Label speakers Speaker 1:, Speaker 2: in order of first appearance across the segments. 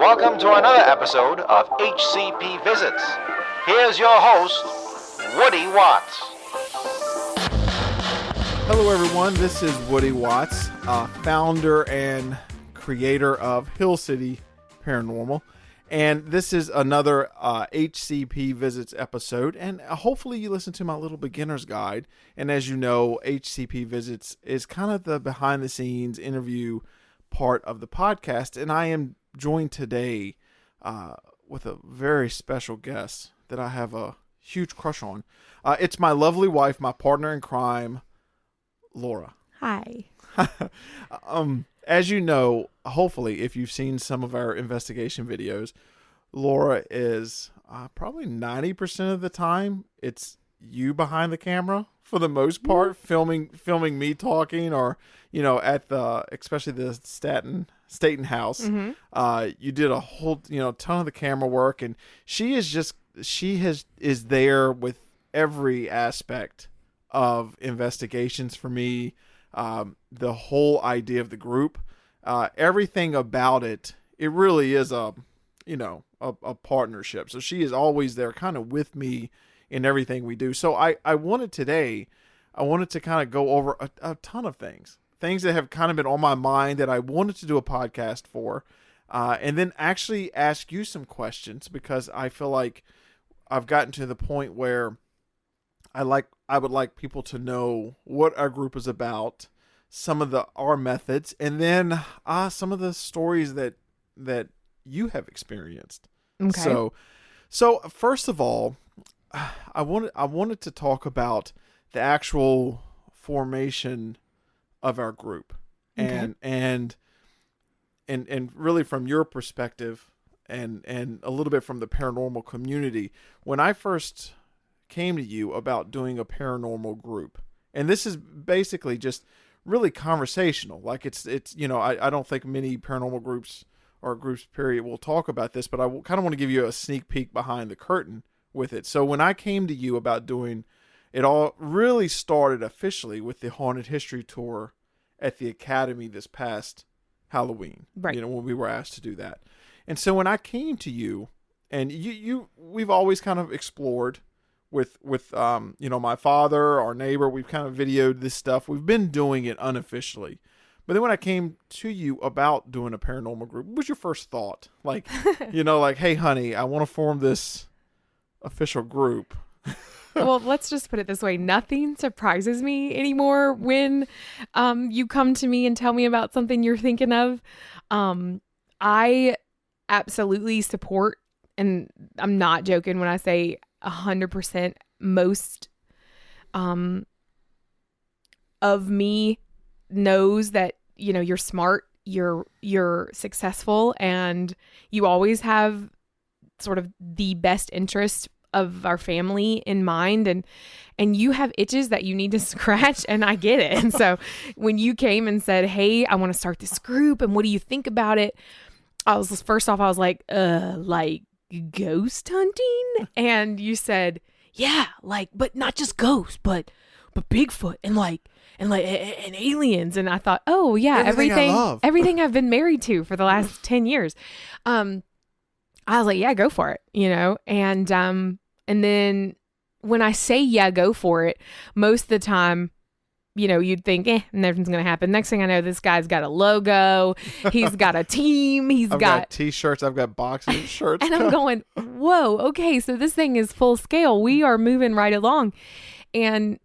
Speaker 1: Welcome to another episode of HCP Visits. Here's your host, Woody Watts.
Speaker 2: Hello everyone, this is Woody Watts, founder and creator of Hill City Paranormal. And this is another HCP Visits episode, and hopefully you listen to my little beginner's guide. And as you know, HCP Visits is kind of the behind-the-scenes interview part of the podcast, and I am joined today with a very special guest that I have a huge crush on. It's my lovely wife, my partner in crime, Laura.
Speaker 3: Hi.
Speaker 2: As you know, hopefully, if you've seen some of our investigation videos, Laura is probably 90% of the time, it's you behind the camera for the most part, filming me talking, or, you know, at especially the Staten House.
Speaker 3: Mm-hmm.
Speaker 2: You did a whole, ton of the camera work, and she is there with every aspect of investigations for me. The whole idea of the group, everything about it really is a partnership. So she is always there kind of with me in everything we do. So I wanted to kind of go over a ton of things that have kind of been on my mind that I wanted to do a podcast for, and then actually ask you some questions, because I feel like I've gotten to the point where I would like people to know what our group is about, some of our methods, and then some of the stories that you have experienced.
Speaker 3: Okay.
Speaker 2: So first of all, I wanted to talk about the actual formation of our group,
Speaker 3: Okay.
Speaker 2: and really from your perspective, and a little bit from the paranormal community. When I first came to you about doing a paranormal group, and this is basically just really conversational, like it's I don't think many paranormal groups or groups period will talk about this, but I kind of want to give you a sneak peek behind the curtain with it. So when I came to you about doing it, all really started officially with the Haunted History Tour at the Academy this past Halloween,
Speaker 3: Right.
Speaker 2: When we were asked to do that. And so when I came to you, and we've always kind of explored with my father, our neighbor, we've kind of videoed this stuff. We've been doing it unofficially. But then when I came to you about doing a paranormal group, what was your first thought? Like, like, hey, honey, I want to form this official group.
Speaker 3: Well, let's just put it this way. Nothing surprises me anymore when you come to me and tell me about something you're thinking of. I absolutely support, and I'm not joking when I say 100% most of me knows that, you're smart, you're successful, and you always have sort of the best interest of our family in mind, and you have itches that you need to scratch, and I get it. And so when you came and said, hey, I want to start this group, and what do you think about it? I was like, ghost hunting? And you said, yeah, but not just ghosts, but Bigfoot and aliens. And I thought, oh yeah, everything I've been married to for the last 10 years. I was like, yeah, go for it, and then when I say, yeah, go for it, most of the time, you'd think, nothing's going to happen. Next thing I know, this guy's got a logo. He's got a team. I've got
Speaker 2: T-shirts. I've got boxing shirts.
Speaker 3: And I'm going, whoa, okay, so this thing is full scale. We are moving right along, and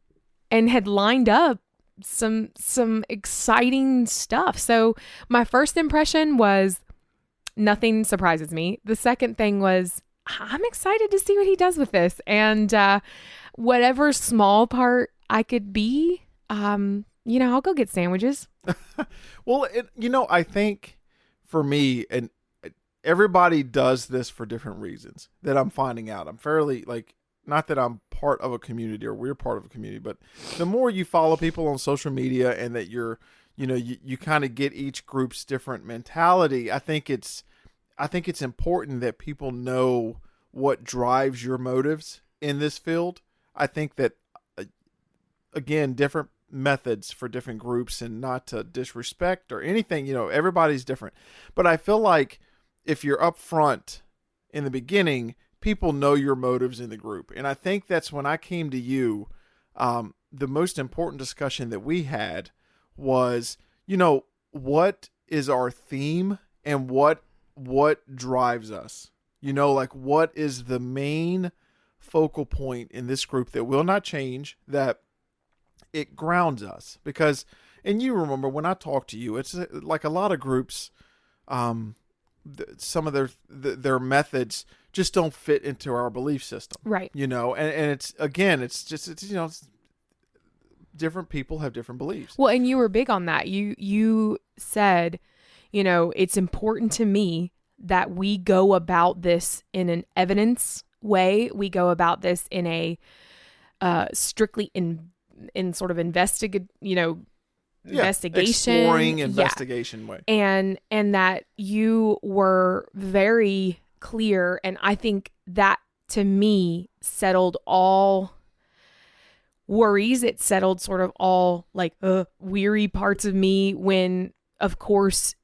Speaker 3: had lined up some exciting stuff. So my first impression was nothing surprises me. The second thing was, I'm excited to see what he does with this. And whatever small part I could be, I'll go get sandwiches.
Speaker 2: Well, I think for me, and everybody does this for different reasons that I'm finding out. I'm fairly, not that I'm part of a community or we're part of a community, but the more you follow people on social media and that you're, you kind of get each group's different mentality. I think it's important that people know what drives your motives in this field. I think that, again, different methods for different groups, and not to disrespect or anything, everybody's different. But I feel like if you're upfront in the beginning, people know your motives in the group. And I think that's when I came to you, the most important discussion that we had was, what is our theme and what drives us? Like what is the main focal point in this group that will not change, that it grounds us? Because, and you remember when I talked to you, it's like a lot of groups, some of their methods just don't fit into our belief system.
Speaker 3: Right.
Speaker 2: And it's different people have different beliefs.
Speaker 3: Well, and you were big on that. You said, it's important to me that we go about this in an evidence way. We go about this in a strictly in sort of investigation,
Speaker 2: exploring investigation way.
Speaker 3: And that you were very clear, and I think that to me settled all worries. It settled sort of all like weary parts of me when, of course,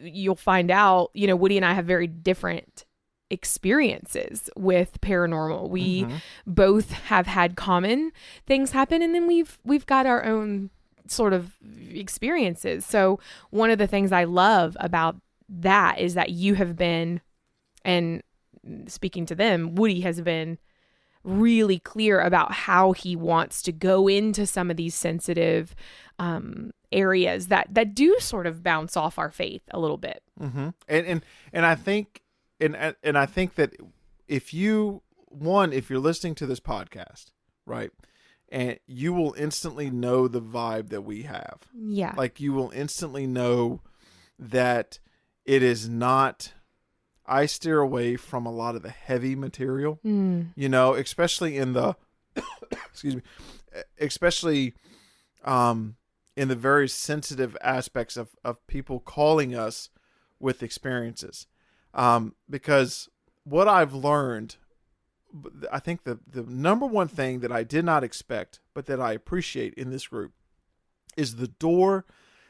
Speaker 3: you'll find out, Woody and I have very different experiences with paranormal. We both have had common things happen, and then we've got our own sort of experiences. So one of the things I love about that is that you have been, and speaking to them, Woody has been really clear about how he wants to go into some of these sensitive areas that do sort of bounce off our faith a little bit.
Speaker 2: Mm-hmm. And I think I think that if you're listening to this podcast, right, and you will instantly know the vibe that we have.
Speaker 3: Yeah.
Speaker 2: Like you will instantly know that it is not. I steer away from a lot of the heavy material, especially in the, excuse me, especially in the very sensitive aspects of people calling us with experiences. Because what I've learned, I think the number one thing that I did not expect, but that I appreciate in this group, is the door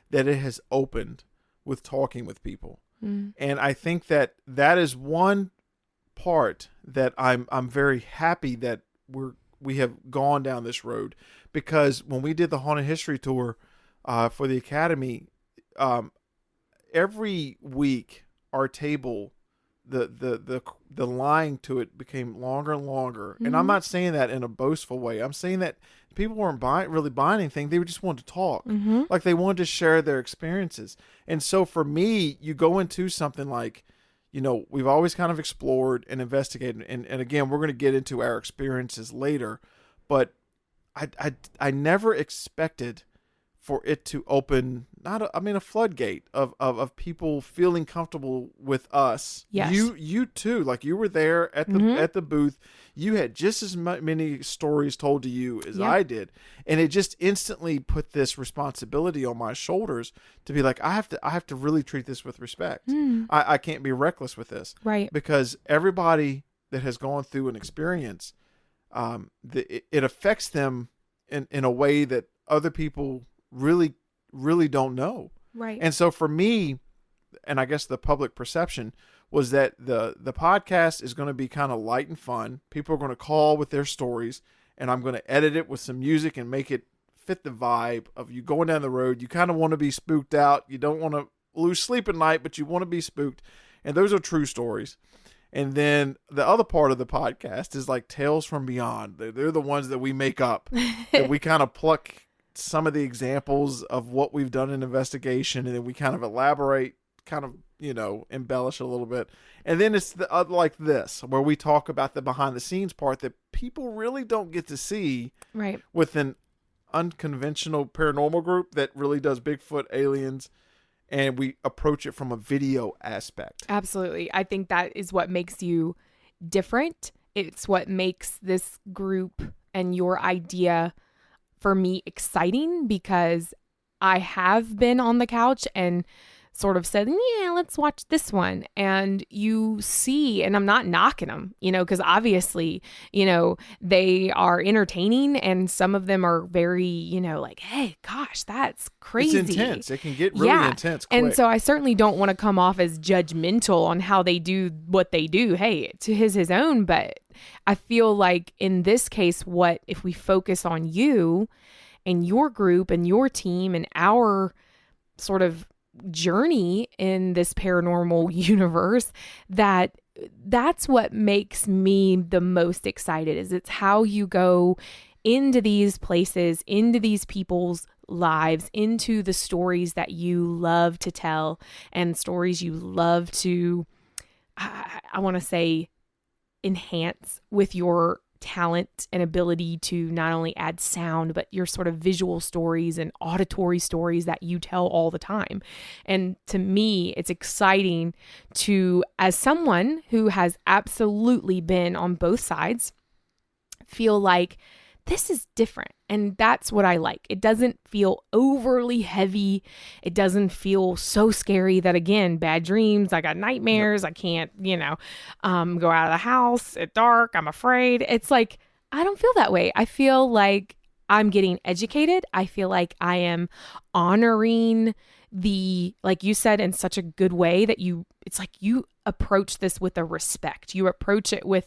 Speaker 2: that it has opened with talking with people. And I think that is one part that I'm very happy that we have gone down this road, because when we did the Haunted History Tour for the Academy, every week our table, the line to it became longer and longer. And I'm not saying that in a boastful way. I'm saying that people weren't really buying anything. They just wanted to talk. Like they wanted to share their experiences. And so for me, you go into something like, we've always kind of explored and investigated. And again, we're going to get into our experiences later. But I never expected for it to open a floodgate of people feeling comfortable with us.
Speaker 3: Yes.
Speaker 2: You too, like you were there at the booth. You had just as many stories told to you as I did, and it just instantly put this responsibility on my shoulders to be like, I have to really treat this with respect. I can't be reckless with this,
Speaker 3: right? Because
Speaker 2: everybody that has gone through an experience, it affects them in a way that other people really don't know.
Speaker 3: Right.
Speaker 2: And so for me, and I guess the public perception was that the podcast is going to be kind of light and fun. People are going to call with their stories, and I'm going to edit it with some music and make it fit the vibe of you going down the road. You kind of want to be spooked out. You don't want to lose sleep at night, but you want to be spooked. And those are true stories. And then the other part of the podcast is like Tales from Beyond. They're the ones that we make up, that we kind of pluck some of the examples of what we've done in investigation, and then we kind of elaborate, kind of, embellish a little bit. And then it's like this, where we talk about the behind the scenes part that people really don't get to see,
Speaker 3: right,
Speaker 2: with an unconventional paranormal group that really does Bigfoot, aliens, and we approach it from a video aspect.
Speaker 3: Absolutely. I think that is what makes you different. It's what makes this group and your idea for me exciting, because I have been on the couch and sort of said, yeah, let's watch this one. And you see, and I'm not knocking them, because obviously, they are entertaining and some of them are very, like, hey, gosh, that's crazy.
Speaker 2: It's intense. It can get really intense quick.
Speaker 3: And so I certainly don't want to come off as judgmental on how they do what they do. Hey, to his own. But I feel like in this case, if we focus on you and your group and your team and our sort of journey in this paranormal universe, that's what makes me the most excited. Is it's how you go into these places, into these people's lives, into the stories that you love to tell and stories you love to, I want to say, enhance with your talent and ability to not only add sound, but your sort of visual stories and auditory stories that you tell all the time. And to me, it's exciting to, as someone who has absolutely been on both sides, feel like this is different. And that's what I like. It doesn't feel overly heavy. It doesn't feel so scary that, again, bad dreams, I got nightmares. Yep. I can't, go out of the house at dark. I'm afraid. It's like, I don't feel that way. I feel like I'm getting educated. I feel like I am honoring like you said, in such a good way that it's like you approach this with a respect. You approach it with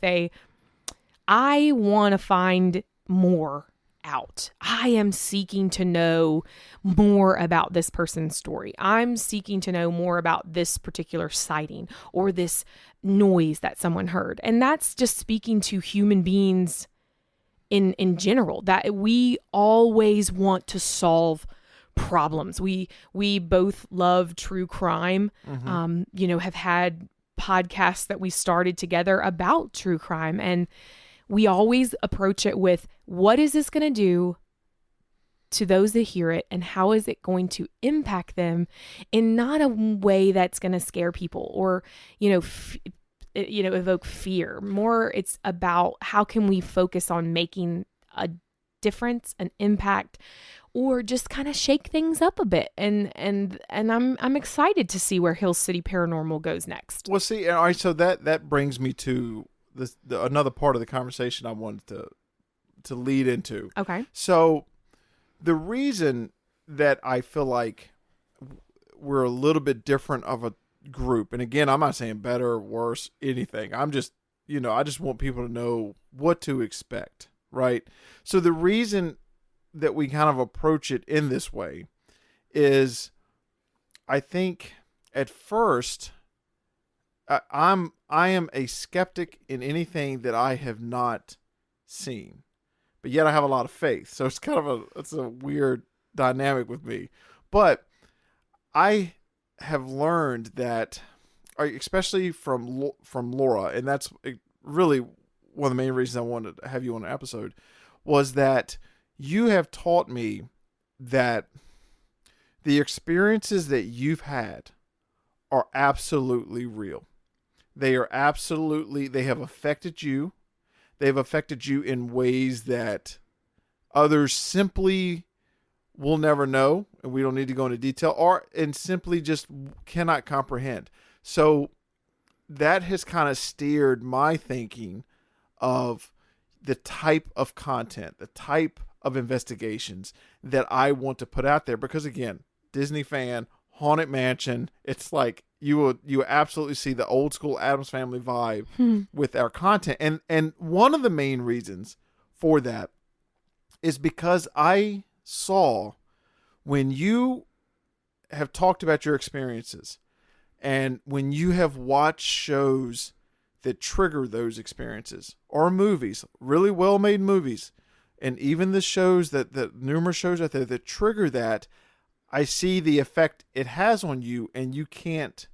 Speaker 3: I want to find more out. I am seeking to know more about this person's story. I'm seeking to know more about this particular sighting or this noise that someone heard. And that's just speaking to human beings in general, that we always want to solve problems. We both love true crime, have had podcasts that we started together about true crime, and we always approach it with, what is this going to do to those that hear it, and how is it going to impact them in not a way that's going to scare people or, evoke fear. More, it's about how can we focus on making a difference, an impact, or just kind of shake things up a bit. And I'm excited to see where Hill City Paranormal goes next.
Speaker 2: Well, see, all right, so that brings me to another part of the conversation I wanted to lead into.
Speaker 3: Okay.
Speaker 2: So the reason that I feel like we're a little bit different of a group, and again, I'm not saying better or worse, anything. I'm just, I just want people to know what to expect, right? So the reason that we kind of approach it in this way is, I think at first, I am a skeptic in anything that I have not seen, but yet I have a lot of faith. So it's kind of it's a weird dynamic with me. But I have learned that, especially from Laura, and that's really one of the main reasons I wanted to have you on an episode, was that you have taught me that the experiences that you've had are absolutely real. They have affected you. They've affected you in ways that others simply will never know, and we don't need to go into detail, and simply just cannot comprehend. So that has kind of steered my thinking of the type of content, the type of investigations that I want to put out there. Because again, Disney fan, Haunted Mansion, it's like you absolutely see the old school Addams Family vibe with our content. And one of the main reasons for that is because I saw, when you have talked about your experiences and when you have watched shows that trigger those experiences, or movies, really well-made movies, and even the shows the numerous shows out there that trigger that, I see the effect it has on you, and you can't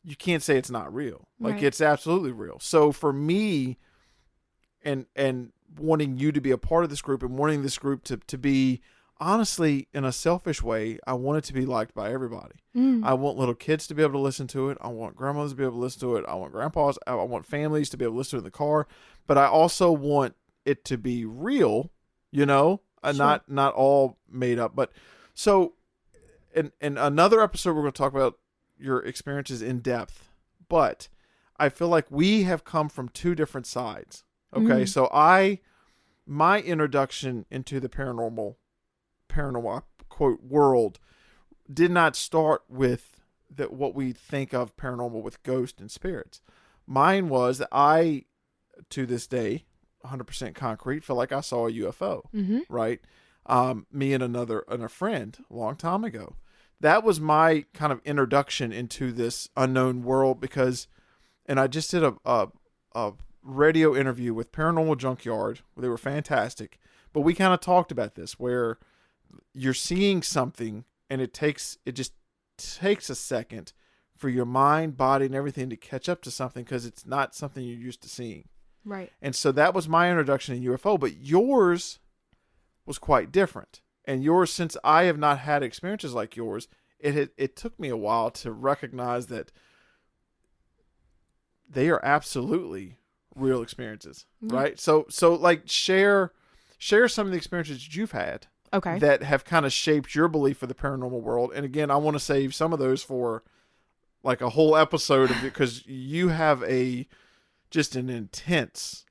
Speaker 2: say it's not real. Like,
Speaker 3: right.
Speaker 2: It's absolutely real. So for me, and wanting you to be a part of this group, and wanting this group to be, honestly, in a selfish way, I want it to be liked by everybody. I want little kids to be able to listen to it. I want grandmothers to be able to listen to it. I want grandpas. I want families to be able to listen to it in the car. But I also want it to be real, sure. Not all made up. But so, in another episode, we're going to talk about your experiences in depth, but I feel like we have come from two different sides. Okay, so my introduction into the paranormal quote world did not start with what we think of paranormal with ghosts and spirits. Mine was that I, to this day, 100% concrete, feel like I saw a UFO. Right? Me and a friend a long time ago. That was my kind of introduction into this unknown world and I just did a radio interview with Paranormal Junkyard. They were fantastic, but we kind of talked about this where you're seeing something and it just takes a second for your mind, body, and everything to catch up to something because it's not something you're used to seeing.
Speaker 3: Right.
Speaker 2: And so that was my introduction to UFO, but yours was quite different. And yours, since I have not had experiences like yours, it took me a while to recognize that they are absolutely real experiences, right? So like share some of the experiences that you've had,
Speaker 3: okay,
Speaker 2: that have kind of shaped your belief of the paranormal world. And again, I want to save some of those for like a whole episode of it because you have just an intense,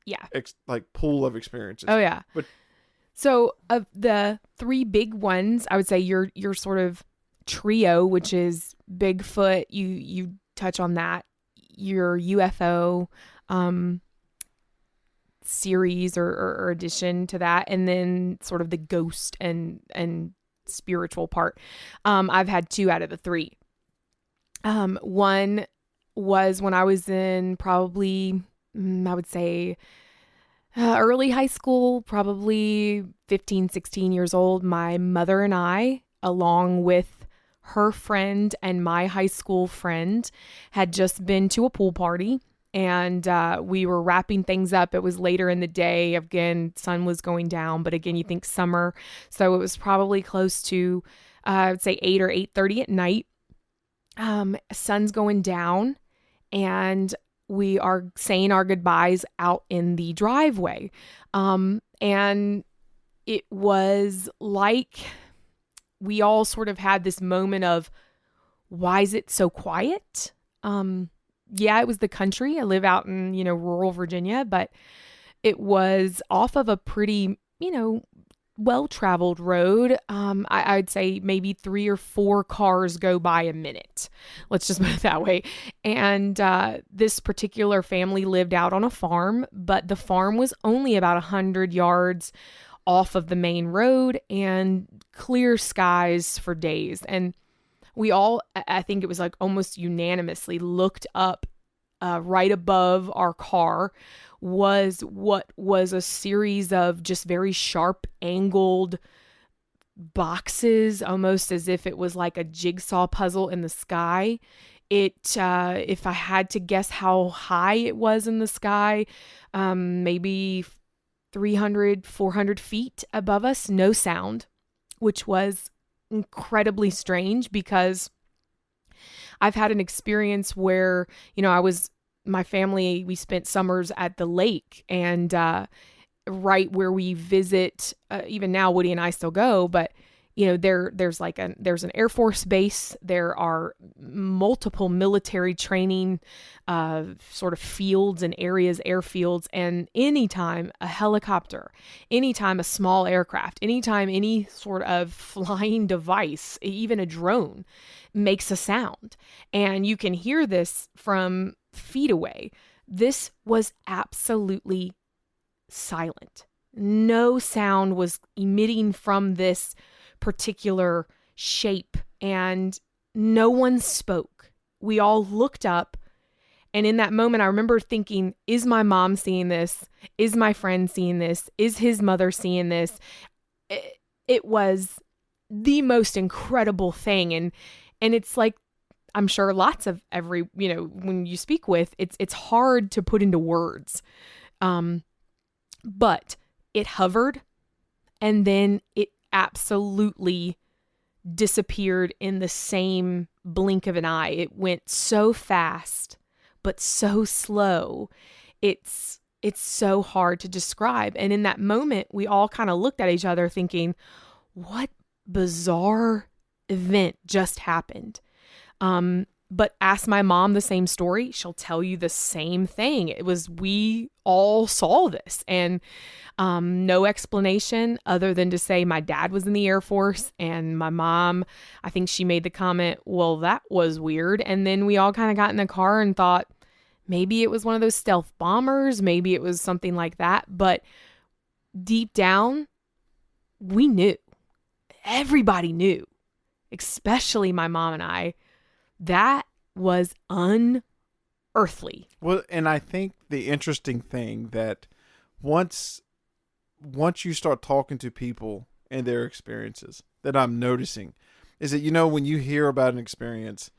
Speaker 2: like pool of experiences.
Speaker 3: Oh yeah.
Speaker 2: But
Speaker 3: so of the three big ones, I would say your sort of trio, which is Bigfoot, you touch on that, your UFO series or addition to that, and then sort of the ghost and spiritual part. I've had two out of the three. One was when I was in probably, I would say, early high school, probably 15, 16 years old. My mother and I, along with her friend and my high school friend, had just been to a pool party, and we were wrapping things up. It was later in the day. Again, sun was going down, but again, you think summer. So it was probably close to, I would say 8 or 8:30 at night. Sun's going down, and we are saying our goodbyes out in the driveway. And it was like we all sort of had this moment of, why is it so quiet? Yeah, it was the country. I live out in, rural Virginia, but it was off of a pretty, well-traveled road. I'd say maybe 3 or 4 cars go by a minute. Let's just put it that way. And this particular family lived out on a farm, but the farm was only about 100 yards off of the main road and clear skies for days. And we all, I think it was like almost unanimously, looked up right above our car was what was a series of just very sharp angled boxes, almost as if it was like a jigsaw puzzle in the sky. If I had to guess how high it was in the sky, maybe 300, 400 feet above us, no sound, which was incredibly strange because I've had an experience where, my family, we spent summers at the lake, and right where we visit, even now Woody and I still go, but there's an Air Force base. There are multiple military training sort of fields and areas, airfields, and anytime a helicopter, anytime a small aircraft, anytime any sort of flying device, even a drone, makes a sound, and you can hear this from feet away. This was absolutely silent. No sound was emitting from this particular shape, and no one spoke. We all looked up, and in that moment I remember thinking, is my mom seeing this? Is my friend seeing this? Is his mother seeing this? It was the most incredible thing, and it's like, I'm sure lots of when you speak with, it's hard to put into words. But it hovered, and then it absolutely disappeared in the same blink of an eye. It went so fast, but so slow. It's so hard to describe. And in that moment, we all kind of looked at each other thinking, what bizarre event just happened? But ask my mom the same story. She'll tell you the same thing. It was, we all saw this, and no explanation other than to say my dad was in the Air Force, and my mom, I think she made the comment, well, that was weird. And then we all kind of got in the car and thought maybe it was one of those stealth bombers. Maybe it was something like that. But deep down, we knew. Everybody knew, especially my mom and I. That was unearthly.
Speaker 2: Well, and I think the interesting thing that once you start talking to people and their experiences, that I'm noticing is that, when you hear about an experience,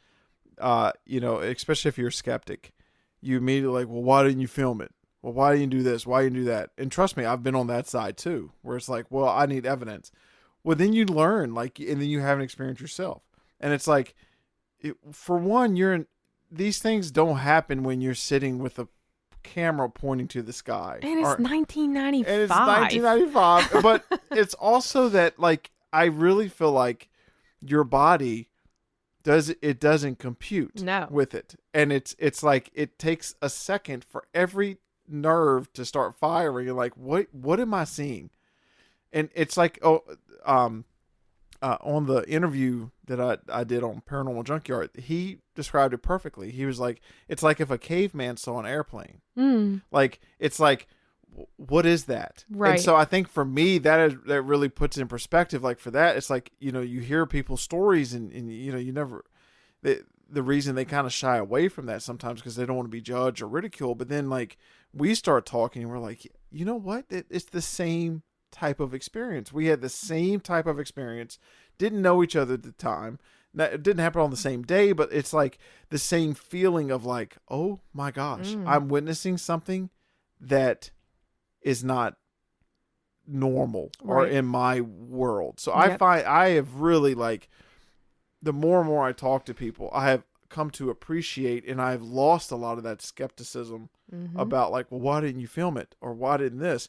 Speaker 2: especially if you're a skeptic, you immediately like, well, why didn't you film it? Well, why didn't you do this? Why didn't you do that? And trust me, I've been on that side too, where it's like, well, I need evidence. Well, then you learn, and then you have an experience yourself. And it's like, for one, these things don't happen when you're sitting with a camera pointing to the sky.
Speaker 3: And it's 1995.
Speaker 2: And it's 1995. But it's also that, like, I really feel like your body doesn't compute with it. And it's like it takes a second for every nerve to start firing. You're like, what am I seeing? And it's like, on the interview that I did on Paranormal Junkyard, he described it perfectly. He was like, it's like if a caveman saw an airplane. Like, it's like, what is that?
Speaker 3: Right.
Speaker 2: And so I think for me, that really puts it in perspective. Like, for that, it's like, you hear people's stories and you never, the reason they kind of shy away from that sometimes because they don't want to be judged or ridiculed. But then, like, we start talking and we're like, you know what? It's the same type of experience. We had the same type of experience, didn't know each other at the time. It didn't happen on the same day, but it's like the same feeling of like, oh my gosh, I'm witnessing something that is not normal or in my world. So I find I have really, like, the more and more I talk to people, I have come to appreciate, and I've lost a lot of that skepticism about, like, well, why didn't you film it? Or why didn't this?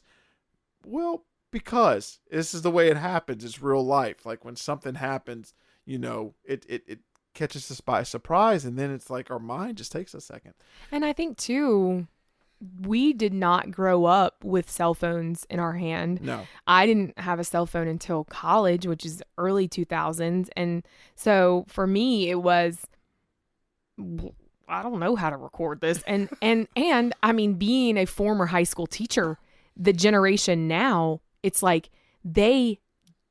Speaker 2: Well, because this is the way it happens. It's real life. Like, when something happens, it catches us by surprise, and then it's like our mind just takes a second.
Speaker 3: And I think too, we did not grow up with cell phones in our hand.
Speaker 2: No.
Speaker 3: I didn't have a cell phone until college, which is early 2000s. And so for me, it was, I don't know how to record this. And I mean, being a former high school teacher, the generation now, it's like they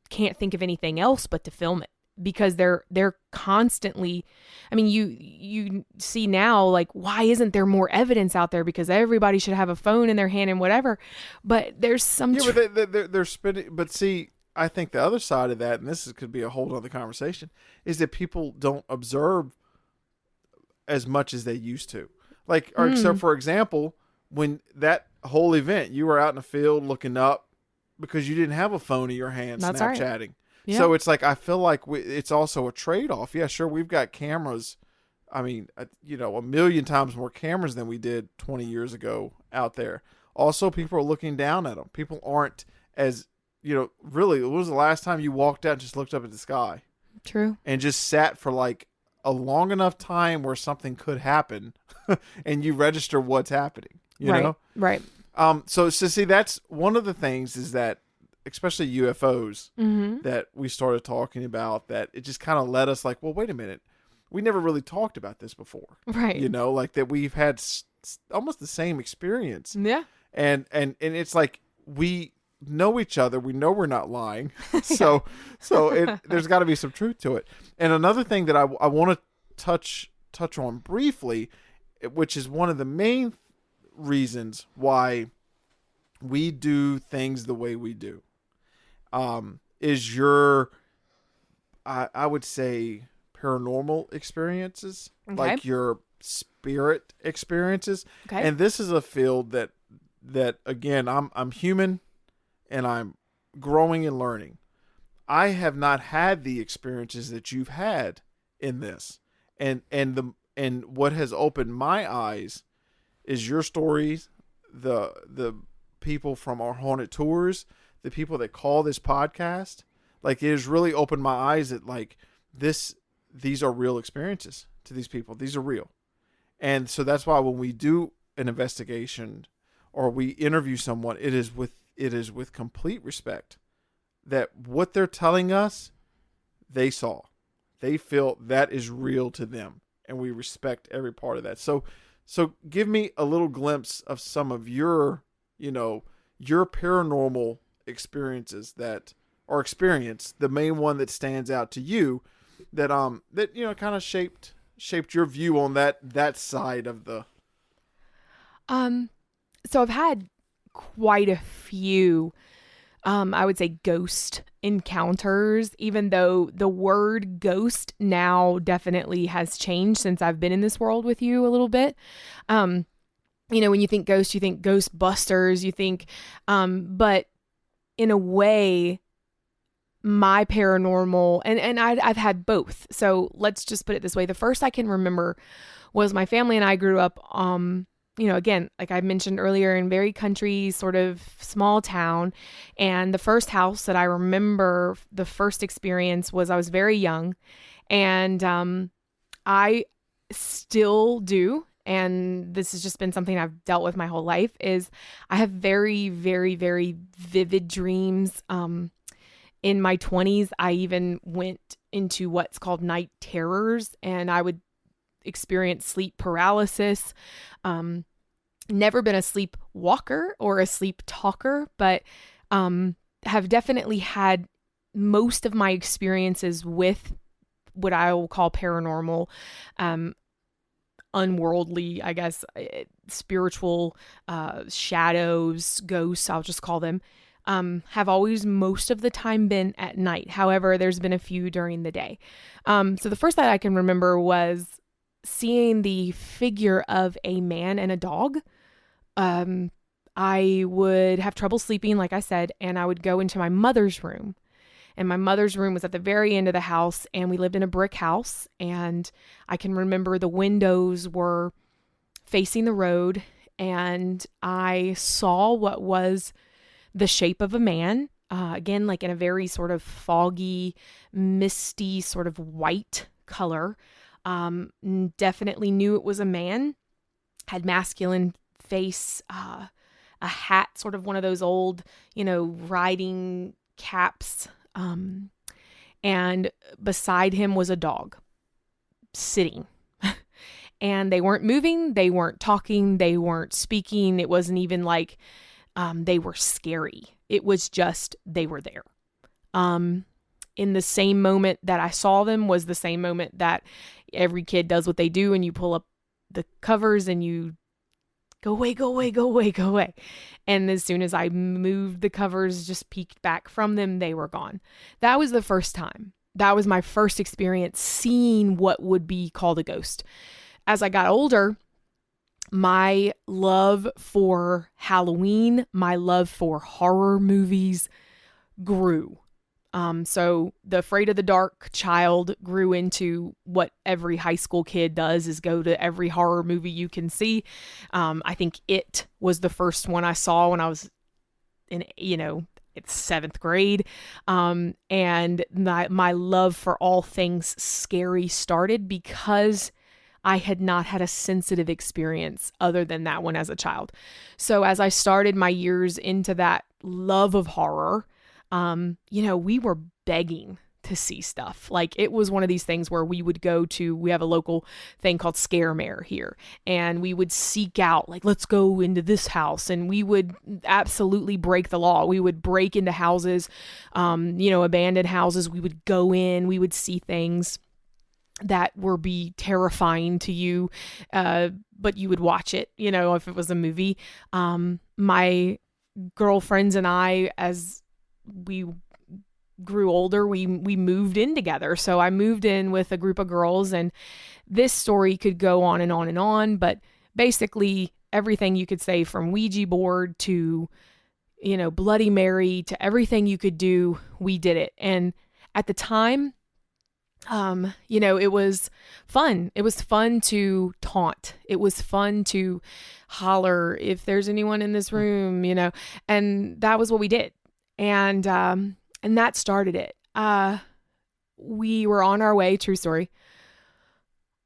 Speaker 3: can't think of anything else but to film it, because they're constantly, I mean, you see now, like, why isn't there more evidence out there? Because everybody should have a phone in their hand and whatever. But there's some
Speaker 2: but they're spending. But see, I think the other side of that, and could be a whole other conversation, is that people don't observe as much as they used to. Like, or so for example, when that whole event, you were out in the field looking up because you didn't have a phone in your hand,
Speaker 3: That's
Speaker 2: Snapchatting.
Speaker 3: Right. Yeah.
Speaker 2: So it's like, I feel like it's also a trade-off. Yeah, sure, we've got cameras. I mean, a million times more cameras than we did 20 years ago out there. Also, people are looking down at them. People aren't as, really, when was the last time you walked out and just looked up at the sky?
Speaker 3: True.
Speaker 2: And just sat for like a long enough time where something could happen and you register what's happening, you know?
Speaker 3: Right.
Speaker 2: So see, that's one of the things is that, especially UFOs that we started talking about, that it just kind of led us like, well, wait a minute. We never really talked about this before.
Speaker 3: Right.
Speaker 2: Like that we've had almost the same experience.
Speaker 3: Yeah.
Speaker 2: And it's like, we know each other. We know we're not lying. So there's got to be some truth to it. And another thing that I want to touch on briefly, which is one of the main reasons why we do things the way we do, is your, I would say, paranormal experiences, like your spirit experiences. Okay. And this is a field that again, I'm human and I'm growing and learning. I have not had the experiences that you've had in this. And what has opened my eyes is your stories, the people from our haunted tours, the people that call this podcast. Like, it has really opened my eyes that, like, these are real experiences to these people. These are real. And so that's why when we do an investigation or we interview someone, it is with complete respect that what they're telling us, they saw. They feel that is real to them, and we respect every part of that. So give me a little glimpse of some of your paranormal experiences that the main one that stands out to you that kind of shaped your view on that side of the.
Speaker 3: So I've had quite a few, I would say, ghost encounters, even though the word ghost now definitely has changed since I've been in this world with you a little bit. When you think ghost, you think Ghostbusters, you think, but in a way, my paranormal, and I've had both. So let's just put it this way. The first I can remember was my family and I grew up, again, like I mentioned earlier, in very country, sort of small town. And the first house that I remember, the first experience was I was very young. And I still do, and this has just been something I've dealt with my whole life, is I have very, very, very vivid dreams. In my 20s, I even went into what's called night terrors, and I would experience sleep paralysis. Never been a sleep walker or a sleep talker, but have definitely had most of my experiences with what I will call paranormal, unworldly, I guess, spiritual shadows, ghosts, I'll just call them, have always most of the time been at night. However, there's been a few during the day. So the first that I can remember was seeing the figure of a man and a dog. I would have trouble sleeping, like I said, and I would go into my mother's room. And my mother's room was at the very end of the house, and we lived in a brick house. And I can remember the windows were facing the road, and I saw what was the shape of a man, again, like in a very sort of foggy, misty, sort of white color. Definitely knew it was a man, had masculine face, a hat, sort of one of those old, riding caps. And beside him was a dog sitting. And they weren't moving, they weren't talking, they weren't speaking. It wasn't even like they were scary. It was just they were there. In the same moment that I saw them was the same moment that every kid does what they do, and you pull up the covers and you go away, go away, go away, go away. And as soon as I moved the covers, just peeked back from them, they were gone. That was the first time. That was my first experience seeing what would be called a ghost. As I got older, my love for Halloween, my love for horror movies grew. So the Afraid of the Dark child grew into what every high school kid does, is go to every horror movie you can see. I think It was the first one I saw when I was in, it's 7th grade. And my love for all things scary started because I had not had a sensitive experience other than that one as a child. So as I started my years into that love of horror, we were begging to see stuff. Like, it was one of these things where we would we have a local thing called Scaremare here, and we would seek out, like, let's go into this house, and we would absolutely break the law. We would break into houses, abandoned houses. We would go in, we would see things that would be terrifying to you, but you would watch it, if it was a movie. My girlfriends and I, as we grew older, we moved in together. So I moved in with a group of girls, and this story could go on and on and on, but basically everything you could say, from Ouija board to, Bloody Mary, to everything you could do, we did it. And at the time, it was fun. It was fun to taunt. It was fun to holler, if there's anyone in this room, and that was what we did. And that started it. We were on our way, true story,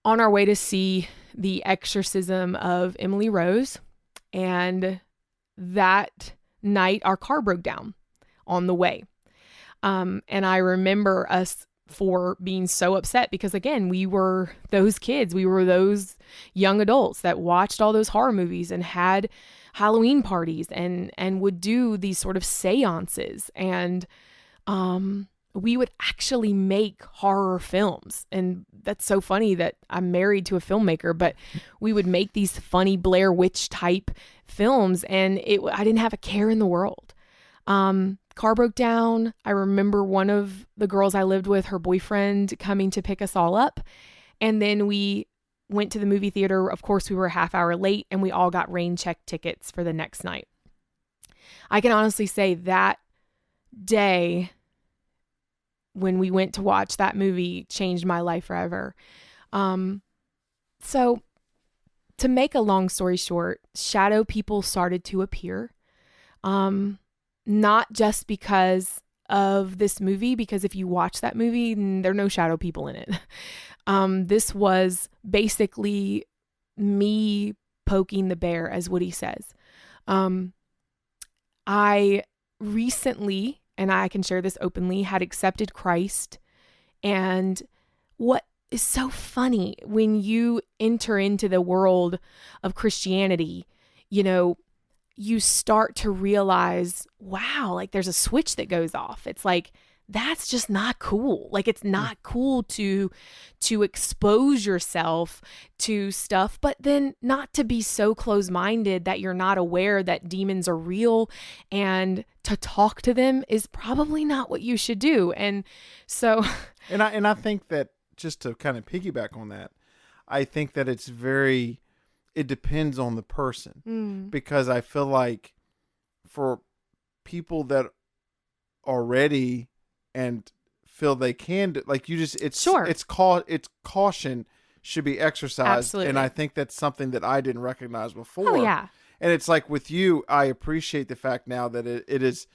Speaker 3: on our way to see The Exorcism of Emily Rose. And that night, our car broke down on the way. And I remember us for being so upset because, again, we were those kids. We were those young adults that watched all those horror movies and had Halloween parties and would do these sort of seances. And we would actually make horror films. And that's so funny that I'm married to a filmmaker, but we would make these funny Blair Witch type films, and I didn't have a care in the world. Car broke down. I remember one of the girls I lived with, her boyfriend, coming to pick us all up. And then we went to the movie theater. Of course, we were a half hour late, and we all got rain check tickets for the next night. I can honestly say that day when we went to watch that movie changed my life forever. So to make a long story short, shadow people started to appear. Not just because of this movie, because if you watch that movie, there are no shadow people in it. This was basically me poking the bear, as Woody says. I recently, and I can share this openly, had accepted Christ. And what is so funny when you enter into the world of Christianity, you start to realize, wow, like there's a switch that goes off. It's like, that's just not cool. Like, it's not cool to expose yourself to stuff, but then not to be so close-minded that you're not aware that demons are real, and to talk to them is probably not what you should do. And so,
Speaker 2: and I think that, just to kind of piggyback on that, I think that it depends on the person, because I feel like for people that are ready and feel they can do, like, it's caution should be exercised.
Speaker 3: Absolutely.
Speaker 2: And I think that's something that I didn't recognize before.
Speaker 3: Oh, yeah.
Speaker 2: And it's like with you, I appreciate the fact now that it is,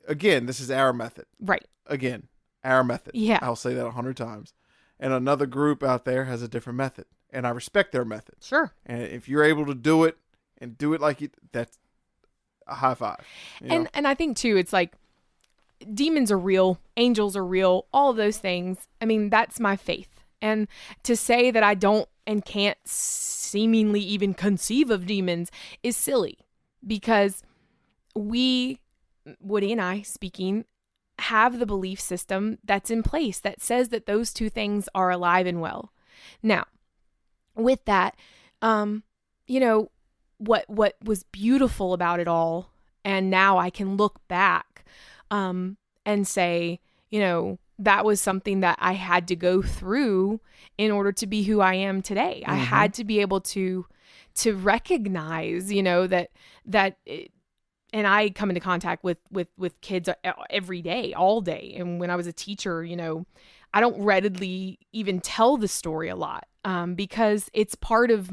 Speaker 2: again, this is our method.
Speaker 3: Right.
Speaker 2: Again, our method.
Speaker 3: Yeah.
Speaker 2: I'll say that 100 times. And another group out there has a different method. And I respect their method.
Speaker 3: Sure.
Speaker 2: And if you're able to do it and do it like you, that's a high five.
Speaker 3: And I think too, it's like demons are real, angels are real, all of those things. I mean, that's my faith. And to say that I don't and can't seemingly even conceive of demons is silly, because we, Woody and I speaking, have the belief system that's in place that says that those two things are alive and well. Now, with that, what was beautiful about it all, and now I can look back and say, that was something that I had to go through in order to be who I am today. I had to be able to recognize, and I come into contact with kids every day, all day. And when I was a teacher, I don't readily even tell the story a lot, because it's part of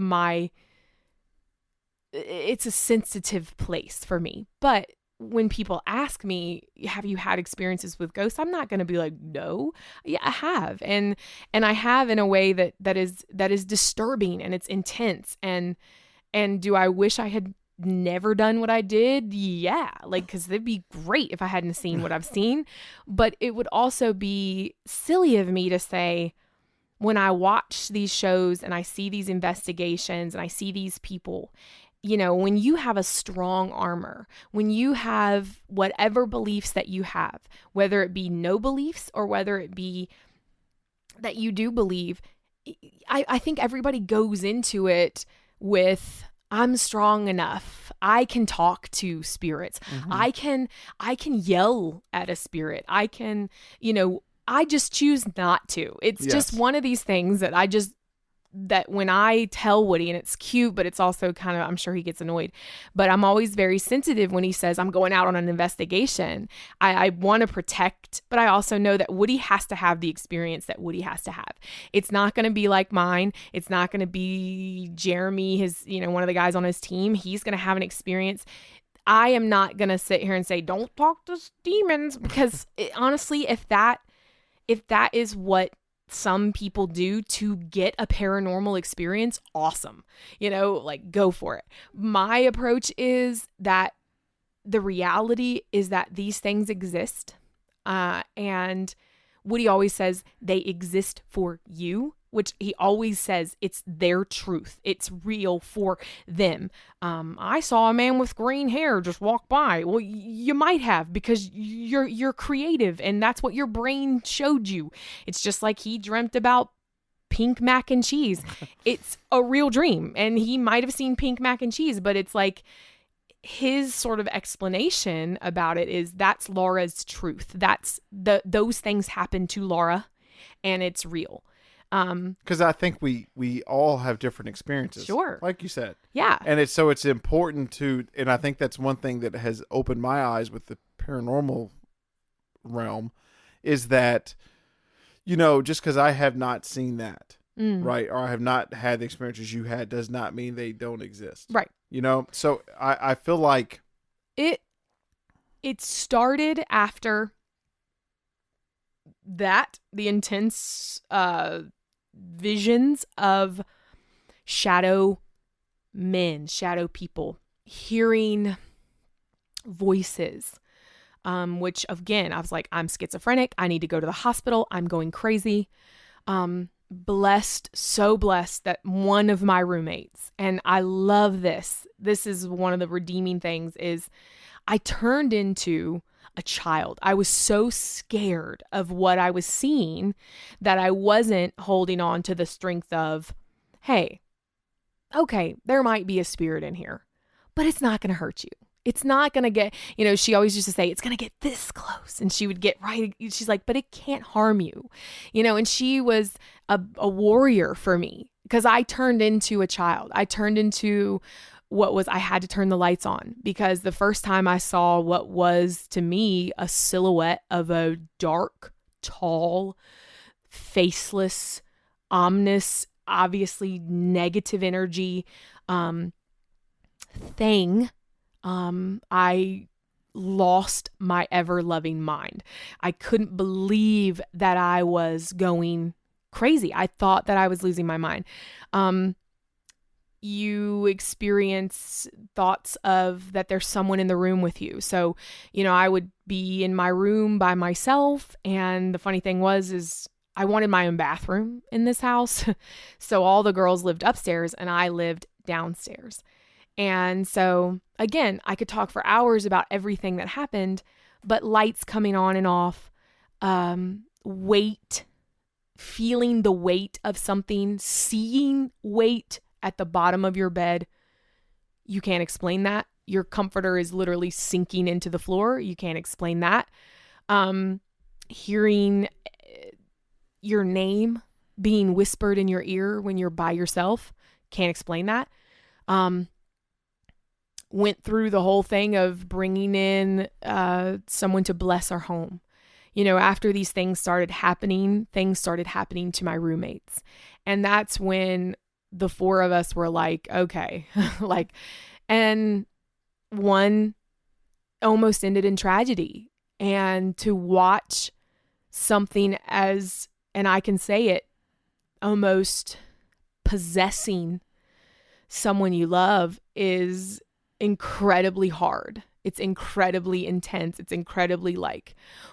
Speaker 3: it's a sensitive place for me. But when people ask me, have you had experiences with ghosts? I'm not going to be like, no. Yeah, I have. And I have in a way that is disturbing, and it's intense. And do I wish I had never done what I did? Yeah, because it'd be great if I hadn't seen what I've seen. But it would also be silly of me to say, when I watch these shows and I see these investigations and I see these people, when you have a strong armor, when you have whatever beliefs that you have, whether it be no beliefs or whether it be that you do believe, I think everybody goes into it with, I'm strong enough. I can talk to spirits. I can yell at a spirit. I can, I just choose not to. It's just one of these things that when I tell Woody, and it's cute, but it's also kind of, I'm sure he gets annoyed, but I'm always very sensitive when he says I'm going out on an investigation. I want to protect, but I also know that Woody has to have the experience that Woody has to have. It's not going to be like mine. It's not going to be Jeremy, his, one of the guys on his team. He's going to have an experience. I am not going to sit here and say, don't talk to demons, because honestly, if that is what some people do to get a paranormal experience, awesome. Like go for it. My approach is that the reality is that these things exist. And Woody always says they exist for you, which he always says it's their truth. It's real for them. I saw a man with green hair just walk by. Well, you might have, because you're creative and that's what your brain showed you. It's just like he dreamt about pink mac and cheese. It's a real dream, and he might have seen pink mac and cheese, but it's like his sort of explanation about it is that's Laura's truth. That's those things happen to Laura, and it's real.
Speaker 2: Because I think we all have different experiences.
Speaker 3: Sure.
Speaker 2: Like you said.
Speaker 3: Yeah.
Speaker 2: And it's important to, and I think that's one thing that has opened my eyes with the paranormal realm, is that, just because I have not seen that, right, or I have not had the experiences you had, does not mean they don't exist.
Speaker 3: Right.
Speaker 2: So I feel like
Speaker 3: it started after that, the intense visions of shadow men, shadow people, hearing voices, which again, I was like, I'm schizophrenic. I need to go to the hospital. I'm going crazy. So blessed that one of my roommates, and I love this is one of the redeeming things, is I turned into a child. I was so scared of what I was seeing that I wasn't holding on to the strength of, hey, okay, there might be a spirit in here, but it's not going to hurt you. It's not going to get, she always used to say, it's going to get this close. And she would get right. She's like, but it can't harm you, and she was a warrior for me, because I turned into a child. I turned into I had to turn the lights on, because the first time I saw what was to me a silhouette of a dark, tall, faceless, ominous, obviously negative energy thing, I lost my ever-loving mind. I couldn't believe that I was going crazy. I thought that I was losing my mind. You experience thoughts of that there's someone in the room with you. So, I would be in my room by myself. And the funny thing is I wanted my own bathroom in this house. So all the girls lived upstairs and I lived downstairs. And so again, I could talk for hours about everything that happened, but lights coming on and off, weight, feeling the weight of something, seeing weight at the bottom of your bed. You can't explain that. Your comforter is literally sinking into the floor. You can't explain that. Hearing your name being whispered in your ear when you're by yourself. Can't explain that. Went through the whole thing of bringing in someone to bless our home. After these things started happening to my roommates. And that's when the four of us were like, okay, and one almost ended in tragedy. And to watch something and I can say it, almost possessing someone you love is incredibly hard. It's incredibly intense. It's incredibly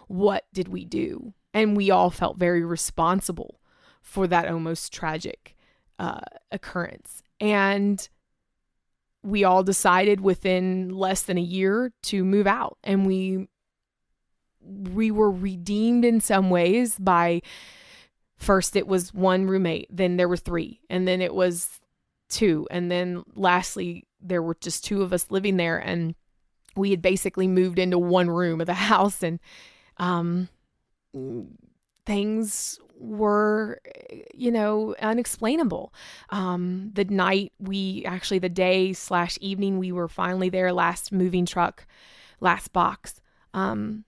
Speaker 3: what did we do? And we all felt very responsible for that almost tragic occurrence. And we all decided within less than a year to move out. And we were redeemed in some ways by, first it was one roommate, then there were three, and then it was two. And then lastly, there were just two of us living there, and we had basically moved into one room of the house, and things were, unexplainable. The day/evening we were finally there, last moving truck, last box, I'm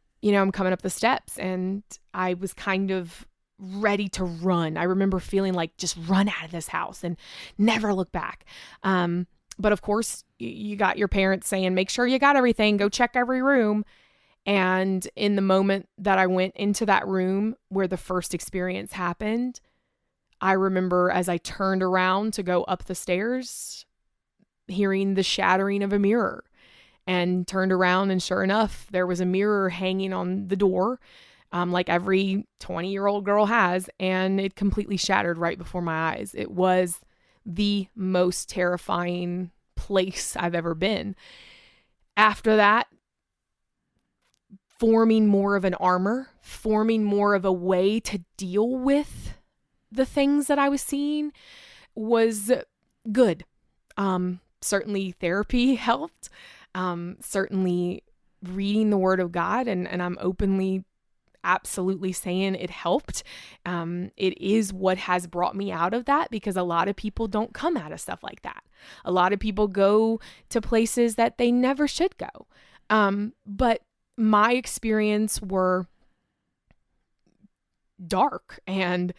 Speaker 3: coming up the steps and I was kind of ready to run. I remember feeling like just run out of this house and never look back. But of course you got your parents saying, make sure you got everything, go check every room. And in the moment that I went into that room where the first experience happened, I remember as I turned around to go up the stairs, hearing the shattering of a mirror, and turned around, and sure enough, there was a mirror hanging on the door, like every 20-year-old girl has, and it completely shattered right before my eyes. It was the most terrifying place I've ever been. After that, forming more of an armor, forming more of a way to deal with the things that I was seeing was good. Certainly therapy helped. Certainly reading the Word of God, and I'm openly absolutely saying it helped. It is what has brought me out of that, because a lot of people don't come out of stuff like that. A lot of people go to places that they never should go. But my experience were dark, and,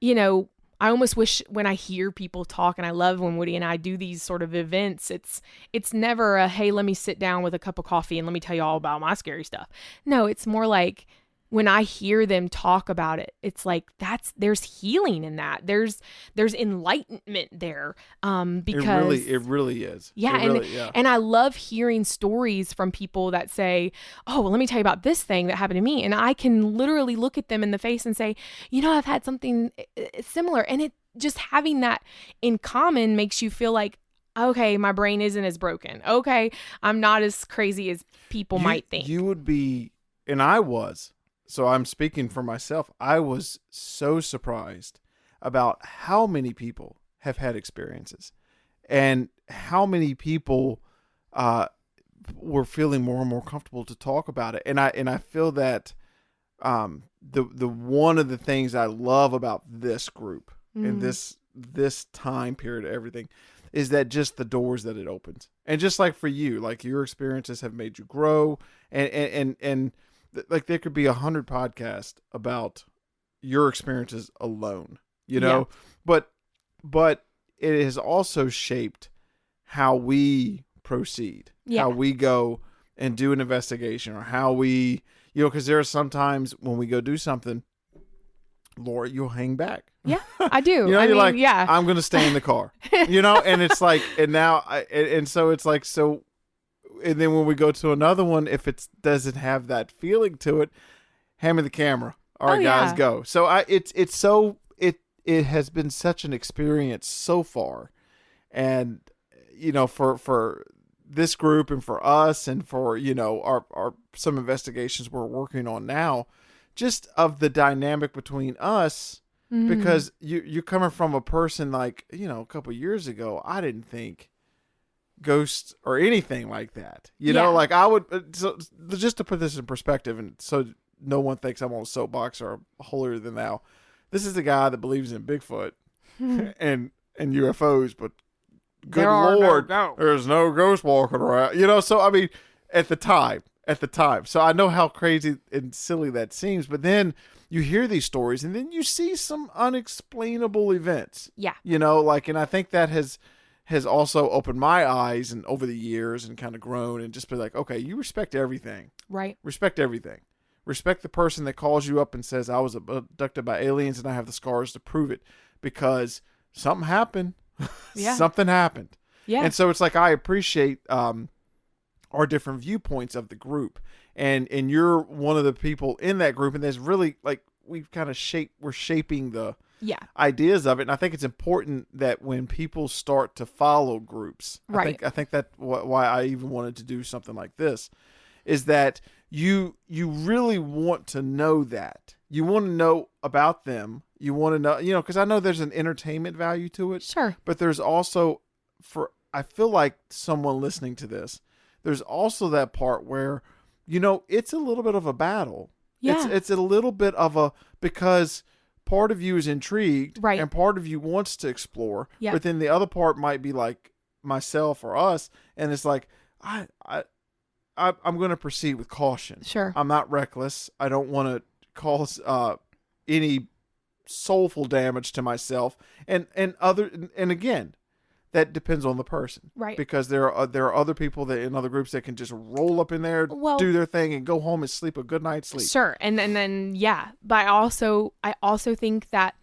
Speaker 3: you know, I almost wish when I hear people talk, and I love when Woody and I do these sort of events, it's never a, hey, let me sit down with a cup of coffee and let me tell you all about my scary stuff. No, it's more like when I hear them talk about it, it's like there's healing in that. There's enlightenment there. Because
Speaker 2: it really is.
Speaker 3: Yeah, and I love hearing stories from people that say, oh, well, let me tell you about this thing that happened to me. And I can literally look at them in the face and say, you know, I've had something similar. And it just having that in common makes you feel like, okay, my brain isn't as broken. Okay, I'm not as crazy as people might think.
Speaker 2: You would be, and I was. So I'm speaking for myself. I was so surprised about how many people have had experiences, and how many people were feeling more and more comfortable to talk about it. And I feel that the one of the things I love about this group and this time period, everything, is that just the doors that it opens. And just like for you, like your experiences have made you grow, and like there could be 100 podcasts about your experiences alone, you know, but it has also shaped how we proceed, how we go and do an investigation, or how we, you know, because there are some times when we go do something, Laura, you'll hang back.
Speaker 3: Yeah, I do.
Speaker 2: You know,
Speaker 3: you're
Speaker 2: like,
Speaker 3: yeah,
Speaker 2: I'm going to stay in the car, you know, and it's like, and so it's like, so. And then when we go to another one, if it doesn't have that feeling to it, hand me the camera. All right, guys, go. So it has been such an experience so far, and you know, for this group and for us and for, you know, our some investigations we're working on now, just of the dynamic between us, because you're coming from a person like, you know, a couple years ago, I didn't think ghosts or anything like that, you know, like I would, so just to put this in perspective, and so no one thinks I'm on a soapbox or holier than thou, this is the guy that believes in Bigfoot and UFOs, but good Lord, there's no ghost walking around, you know. So I mean, at the time, so I know how crazy and silly that seems, but then you hear these stories, and then you see some unexplainable events, you know, like, and I think that has also opened my eyes, and over the years, and kind of grown, and just be like, okay, you respect everything. Right. Respect everything. Respect the person that calls you up and says, I was abducted by aliens and I have the scars to prove it, because something happened. Something happened. Yeah. And so it's like, I appreciate our different viewpoints of the group. And you're one of the people in that group, and there's really, like, we're shaping the ideas of it. And I think it's important that when people start to follow groups, I think that why I even wanted to do something like this is that you really want to know that. You want to know about them. You want to know, you know, because I know there's an entertainment value to it. Sure. But there's also, I feel like someone listening to this, there's also that part where, you know, it's a little bit of a battle. Yeah. It's a little bit of because part of you is intrigued, right, and part of you wants to explore, but then the other part might be like myself or us, and it's like, I'm going to proceed with caution. Sure. I'm not reckless. I don't want to cause any soulful damage to myself and again, that depends on the person,
Speaker 3: Right.
Speaker 2: Because there are other people that in other groups that can just roll up in there,
Speaker 3: Well,
Speaker 2: do their thing, and go home and sleep a good night's sleep.
Speaker 3: Sure. And then yeah. But I also think that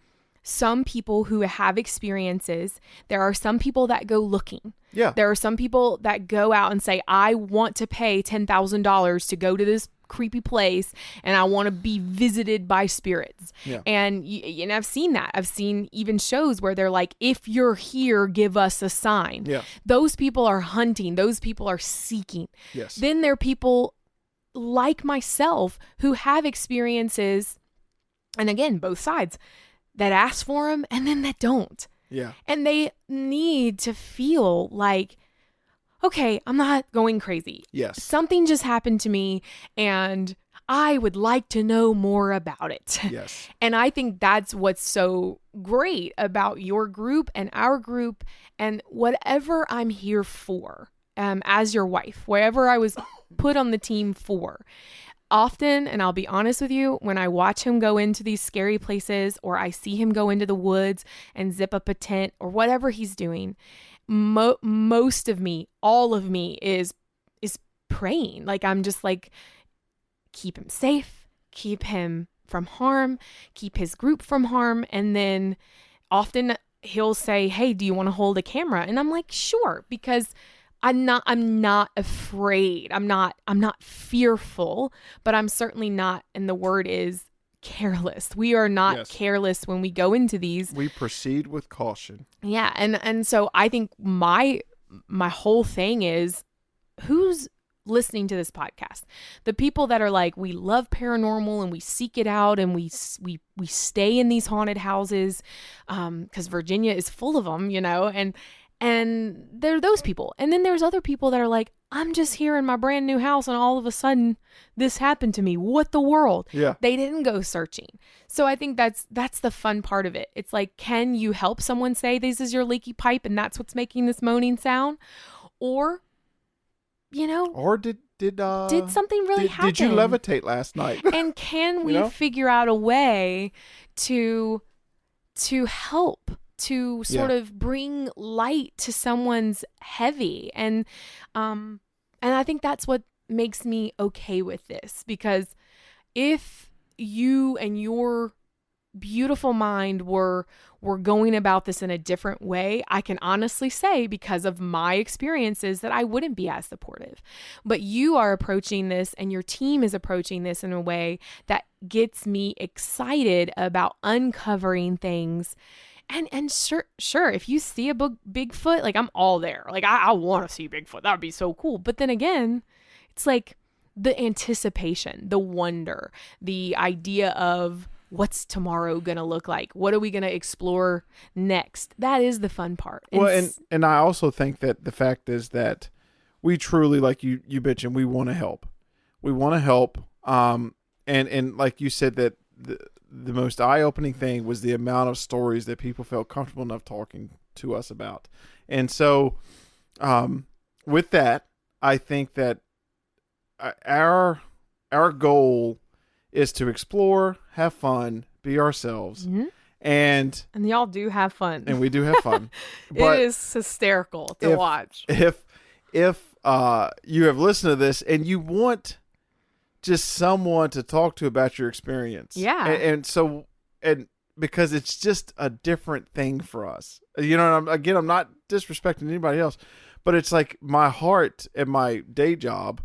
Speaker 3: some people who have experiences, there are some people that go looking.
Speaker 2: Yeah.
Speaker 3: There are some people that go out and say, I want to pay $10,000 to go to this creepy place and I want to be visited by spirits.
Speaker 2: Yeah.
Speaker 3: And I've seen that. I've seen even shows where they're like, if you're here, give us a sign.
Speaker 2: Yeah.
Speaker 3: Those people are hunting. Those people are seeking.
Speaker 2: Yes.
Speaker 3: Then there are people like myself who have experiences, and again, both sides, that ask for them and then that don't.
Speaker 2: Yeah.
Speaker 3: And they need to feel like, okay, I'm not going crazy.
Speaker 2: Yes.
Speaker 3: Something just happened to me and I would like to know more about it.
Speaker 2: Yes.
Speaker 3: And I think that's what's so great about your group and our group and whatever I'm here for, as your wife, wherever I was put on the team for. Often, and I'll be honest with you, when I watch him go into these scary places or I see him go into the woods and zip up a tent or whatever he's doing, most of me, all of me is praying. Like, I'm just like, keep him safe, keep him from harm, keep his group from harm. And then often he'll say, hey, do you want to hold a camera? And I'm like, sure, because I'm not afraid. I'm not fearful, but I'm certainly not, and the word is careless. We are not
Speaker 2: Yes.
Speaker 3: careless when we go into these.
Speaker 2: We proceed with caution.
Speaker 3: Yeah, and so I think my whole thing is, who's listening to this podcast? The people that are like, we love paranormal and we seek it out and we stay in these haunted houses because Virginia is full of them, and there are those people. And then there's other people that are like, I'm just here in my brand new house and all of a sudden this happened to me. What the world?
Speaker 2: Yeah.
Speaker 3: They didn't go searching. So I think that's the fun part of it. It's like, can you help someone say this is your leaky pipe and that's what's making this moaning sound? Or,
Speaker 2: Or did
Speaker 3: something really happen?
Speaker 2: Did you levitate last night?
Speaker 3: And can we figure out a way to help, to sort of bring light to someone's heavy? And I think that's what makes me okay with this, because if you and your beautiful mind were going about this in a different way, I can honestly say, because of my experiences, that I wouldn't be as supportive. But you are approaching this and your team is approaching this in a way that gets me excited about uncovering things. And sure, if you see a Bigfoot, like, I'm all there. Like, I want to see Bigfoot. That would be so cool. But then again, it's like the anticipation, the wonder, the idea of what's tomorrow going to look like? What are we going to explore next? That is the fun part.
Speaker 2: And I also think that the fact is that we truly, like you mentioned, we want to help. We want to help. And like you said, that the most eye-opening thing was the amount of stories that people felt comfortable enough talking to us about. And so with that, I think that our goal is to explore, have fun, be ourselves.
Speaker 3: Mm-hmm.
Speaker 2: And
Speaker 3: y'all do have fun.
Speaker 2: And we do have fun. But
Speaker 3: it is hysterical to watch.
Speaker 2: If you have listened to this and you want just someone to talk to about your experience.
Speaker 3: Yeah.
Speaker 2: And so because it's just a different thing for us. And I'm not disrespecting anybody else, but it's like my heart and my day job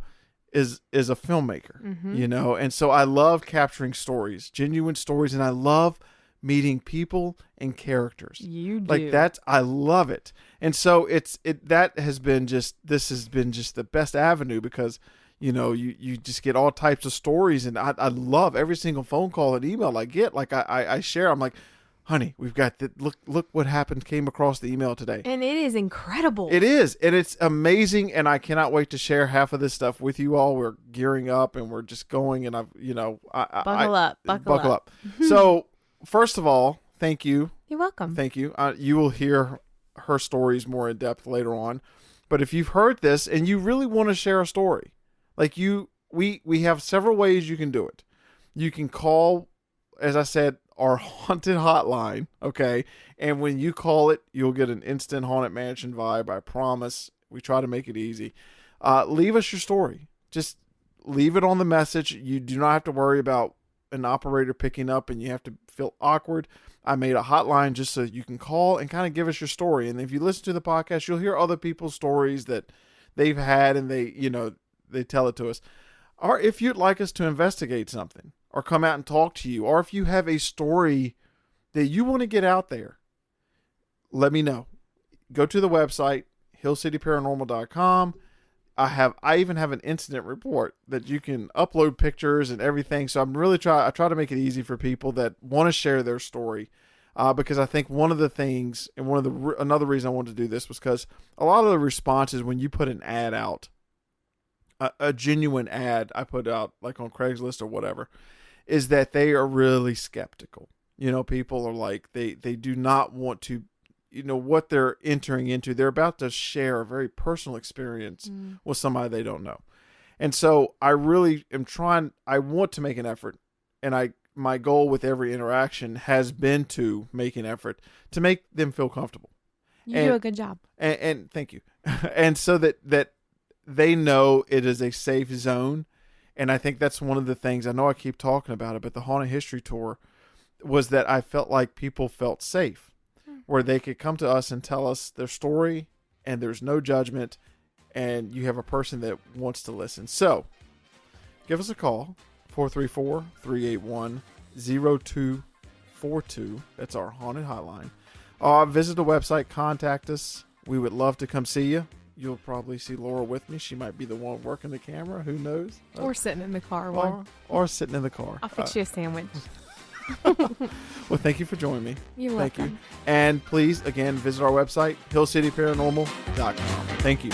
Speaker 2: is a filmmaker, and so I love capturing stories, genuine stories, and I love meeting people and characters.
Speaker 3: You do.
Speaker 2: Like that, I love it. And so this has been just the best avenue, because you just get all types of stories, and I love every single phone call and email I get. Like I share, I'm like, honey, we've got look what came across the email today.
Speaker 3: And it is incredible.
Speaker 2: It is. And it's amazing. And I cannot wait to share half of this stuff with you all. We're gearing up and we're just going, and
Speaker 3: Buckle up.
Speaker 2: So first of all, thank you.
Speaker 3: You're welcome.
Speaker 2: Thank you. You will hear her stories more in depth later on. But if you've heard this and you really want to share a story, like we have several ways you can do it. You can call, as I said, our haunted hotline, okay? And when you call it, you'll get an instant Haunted Mansion vibe, I promise. We try to make it easy. Leave us your story. Just leave it on the message. You do not have to worry about an operator picking up and you have to feel awkward. I made a hotline just so you can call and kind of give us your story. And if you listen to the podcast, you'll hear other people's stories that they've had and they tell it to us. Or if you'd like us to investigate something or come out and talk to you, or if you have a story that you want to get out there, let me know. Go to the website, hillcityparanormal.com. I even have an incident report that you can upload pictures and everything. So I try to make it easy for people that want to share their story. Because I think one of the things, and another reason I wanted to do this was because a lot of the responses when you put an ad out, a genuine ad I put out like on Craigslist or whatever, is that they are really skeptical. People are like, they do not want to, what they're entering into. They're about to share a very personal experience with somebody they don't know. And so I really am I want to make an effort, and my goal with every interaction has been to make an effort to make them feel comfortable.
Speaker 3: You do a good job.
Speaker 2: And thank you. And so that they know it is a safe zone. And I think that's one of the things, I know I keep talking about it, but the Haunted History Tour was that I felt like people felt safe, where they could come to us and tell us their story and there's no judgment and you have a person that wants to listen. So give us a call, 434-381-0242. That's our haunted hotline. Visit the website, contact us. We would love to come see you. You'll probably see Laura with me. She might be the one working the camera. Who knows?
Speaker 3: Or sitting in the car.
Speaker 2: Or sitting in the car.
Speaker 3: I'll fix you a sandwich.
Speaker 2: Well, thank you for joining me.
Speaker 3: You're
Speaker 2: welcome.
Speaker 3: Thank
Speaker 2: you. And please, again, visit our website, hillcityparanormal.com. Thank you.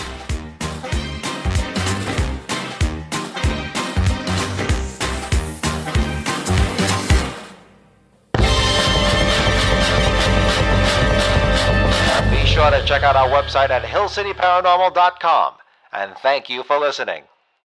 Speaker 1: Be sure to check out our website at hillcityparanormal.com. And thank you for listening.